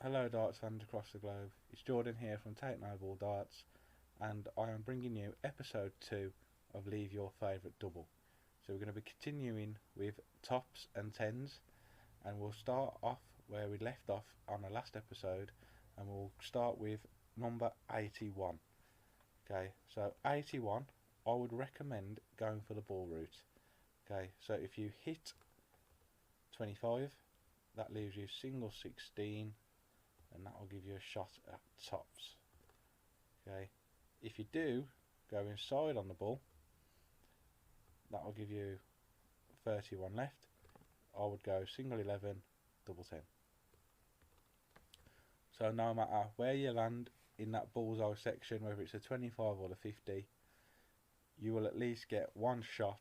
Hello darts fans across the globe, it's Jordan here from Take No Ball Darts, and I am bringing you episode 2 of Leave Your Favourite Double. So we're going to be continuing with tops and tens, and we'll start off where we left off on the last episode, and we'll start with number 81. Okay, so 81, I would recommend going for the ball route. Okay, so if you hit 25, that leaves you single 16, and that will give you a shot at tops. Okay, if you do go inside on the ball, that will give you 31 left. I would go single 11, double 10. So no matter where you land in that bullseye section, whether it's a 25 or the 50, you will at least get one shot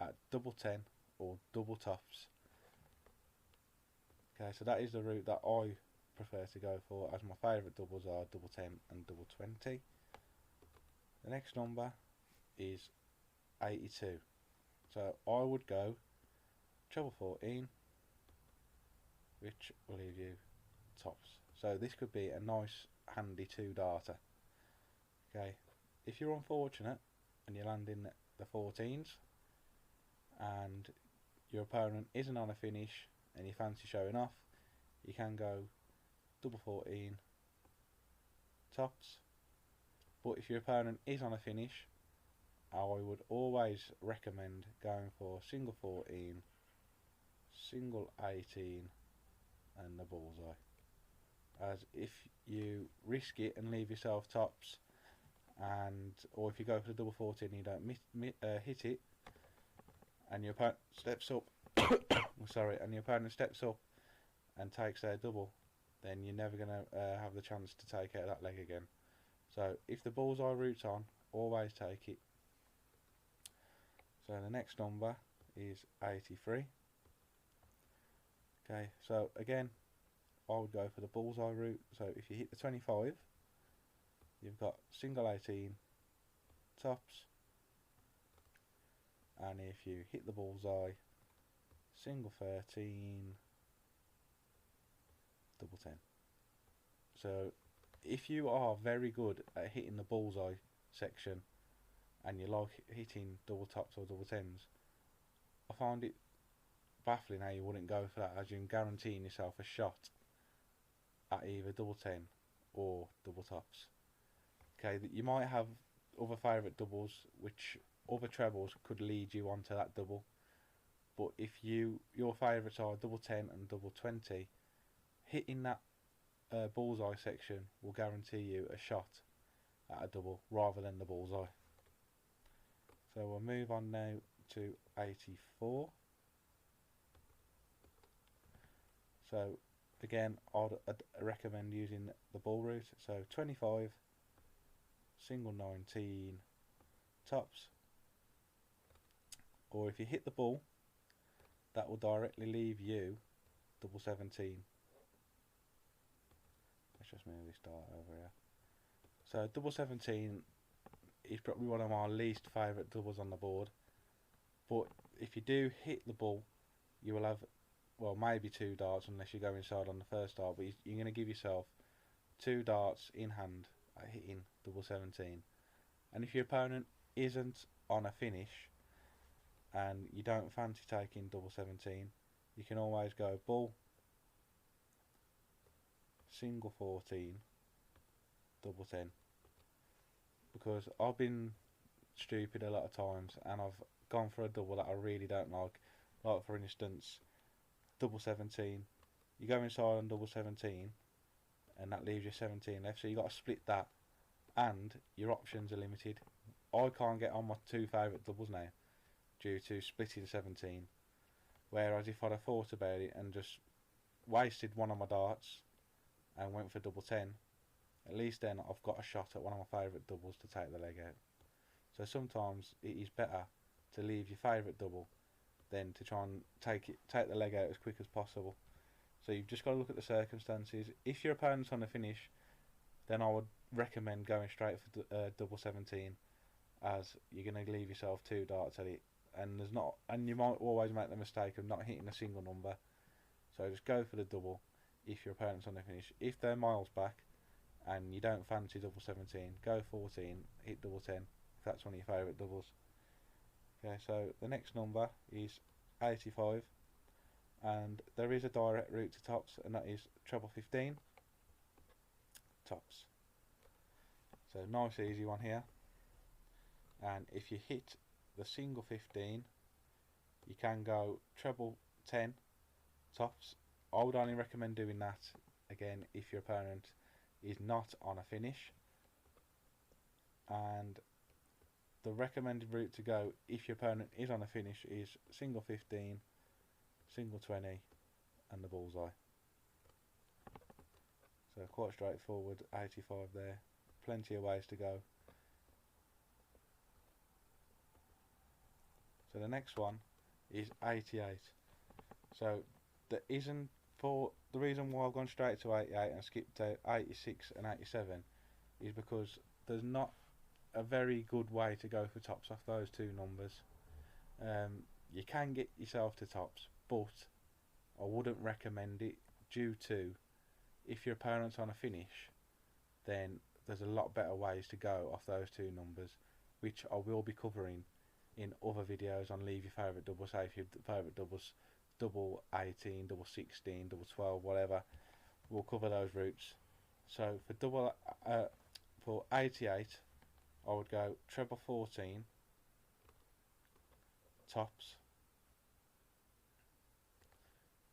at double 10 or double tops. Okay, so that is the route that I prefer to go for, as my favourite doubles are double 10 and double 20. The next number is 82. So I would go treble 14, which will leave you tops. So this could be a nice handy 2-darter. Okay, if you're unfortunate and you land in the 14s and your opponent isn't on a finish and you fancy showing off, you can go double 14 tops. But if your opponent is on a finish, I would always recommend going for single 14, single 18 and the bullseye, as if you risk it and leave yourself tops, or if you go for the double 14 and you don't hit it, and your opponent steps up and your opponent steps up and takes their double, then you're never going to have the chance to take out that leg again. So if the bullseye route's on, always take it. So the next number is 83. Okay, so again, I would go for the bullseye route. So if you hit the 25, you've got single 18 tops, and if you hit the bullseye, single 13, double 10. So if you are very good at hitting the bullseye section and you like hitting double tops or double 10s, I find it baffling how you wouldn't go for that, as you're guaranteeing yourself a shot at either double 10 or double tops. Okay, you might have other favourite doubles, which other trebles could lead you onto that double, but if your favourites are double 10 and double 20, hitting that bullseye section will guarantee you a shot at a double rather than the bullseye. So we'll move on now to 84. So again, I'd recommend using the ball route. So 25, single 19 tops, or if you hit the ball, that will directly leave you double 17. Let's just move this dart over here. So double 17 is probably one of my least favourite doubles on the board, but if you do hit the ball, you will have, well, maybe 2 darts unless you go inside on the first dart, but you're going to give yourself 2 darts in hand at hitting double 17. And if your opponent isn't on a finish and you don't fancy taking double 17, you can always go ball, single 14, double 10. Because I've been stupid a lot of times and I've gone for a double that I really don't like for instance double 17, you go inside on double 17 and that leaves you 17 left, so you got to split that and your options are limited. I can't get on my 2 favourite doubles now due to splitting 17, whereas if I'd have thought about it and just wasted one of my darts and went for double 10, at least then I've got a shot at one of my favourite doubles to take the leg out. So sometimes it is better to leave your favourite double than to try and take the leg out as quick as possible. So you've just got to look at the circumstances. If your opponent's on the finish, then I would recommend going straight for double 17, as you're going to leave yourself 2 darts at it, and you might always make the mistake of not hitting a single number. So just go for the double. if your opponent's on the finish. If they're miles back and you don't fancy double 17, go 14, hit double 10 if that's one of your favourite doubles. Okay, so the next number is 85, and there is a direct route to tops, and that is treble 15 tops. So nice easy one here. And if you hit the single 15, you can go treble 10 tops. I would only recommend doing that again if your opponent is not on a finish, and the recommended route to go if your opponent is on a finish is single 15, single 20 and the bullseye. So quite straightforward, 85 there, plenty of ways to go. So the next one is 88. So there isn't, for the reason why I've gone straight to 88 and skipped to 86 and 87 is because there's not a very good way to go for tops off those two numbers. You can get yourself to tops, but I wouldn't recommend it, due to if your opponent's on a finish, then there's a lot better ways to go off those two numbers, which I will be covering in other videos on leave your favourite double. Say if your favourite doubles double 18, double 16, double 12, whatever, we'll cover those routes. So for 88, I would go treble 14 tops.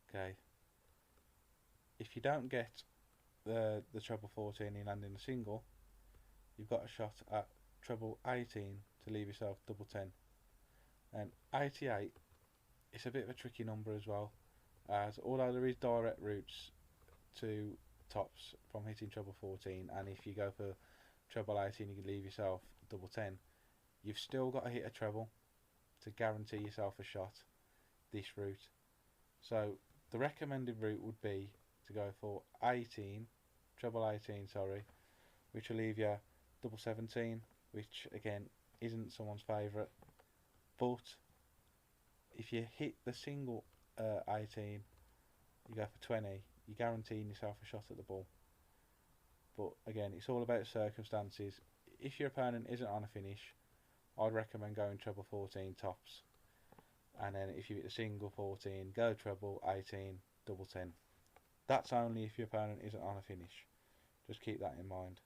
Okay. If you don't get the treble 14 in landing a single, you've got a shot at treble 18 to leave yourself double 10. And 88, it's a bit of a tricky number as well, as although there is direct routes to tops from hitting treble 14, and if you go for treble 18 you can leave yourself double 10, you've still got to hit a treble to guarantee yourself a shot this route. So the recommended route would be to go for 18, treble 18 sorry, which will leave you double 17, which again isn't someone's favourite, but if you hit the single 18, you go for 20, you're guaranteeing yourself a shot at the ball. But again, it's all about circumstances. If your opponent isn't on a finish, I'd recommend going treble 14 tops, and then if you hit the single 14, go treble 18, double 10. That's only if your opponent isn't on a finish. Just keep that in mind.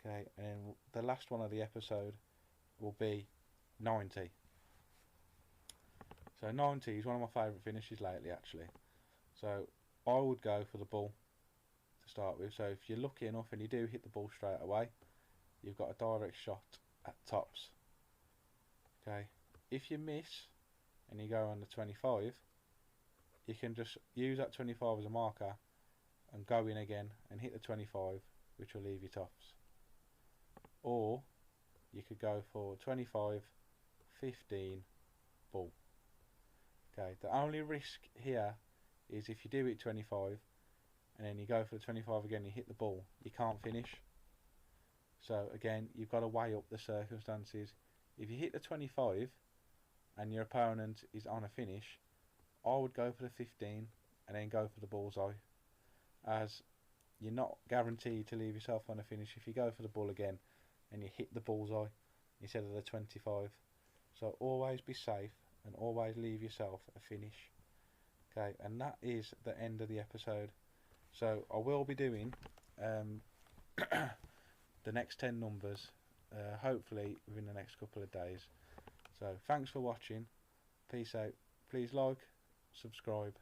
Okay, and then the last one of the episode will be 90. So 90 is one of my favourite finishes lately, actually. So I would go for the bull to start with. So if you're lucky enough and you do hit the ball straight away, you've got a direct shot at tops. Okay, if you miss and you go on the 25, you can just use that 25 as a marker and go in again and hit the 25, which will leave you tops. Or you could go for 25, 15, bull. Okay, the only risk here is if you do hit 25 and then you go for the 25 again, you hit the ball, you can't finish. So again, you've got to weigh up the circumstances. If you hit the 25 and your opponent is on a finish, I would go for the 15 and then go for the bullseye, as you're not guaranteed to leave yourself on a finish if you go for the bull again and you hit the bullseye instead of the 25. So always be safe and always leave yourself a finish. Okay, and that is the end of the episode. So I will be doing the next 10 numbers hopefully within the next couple of days. So thanks for watching, peace out, please like, subscribe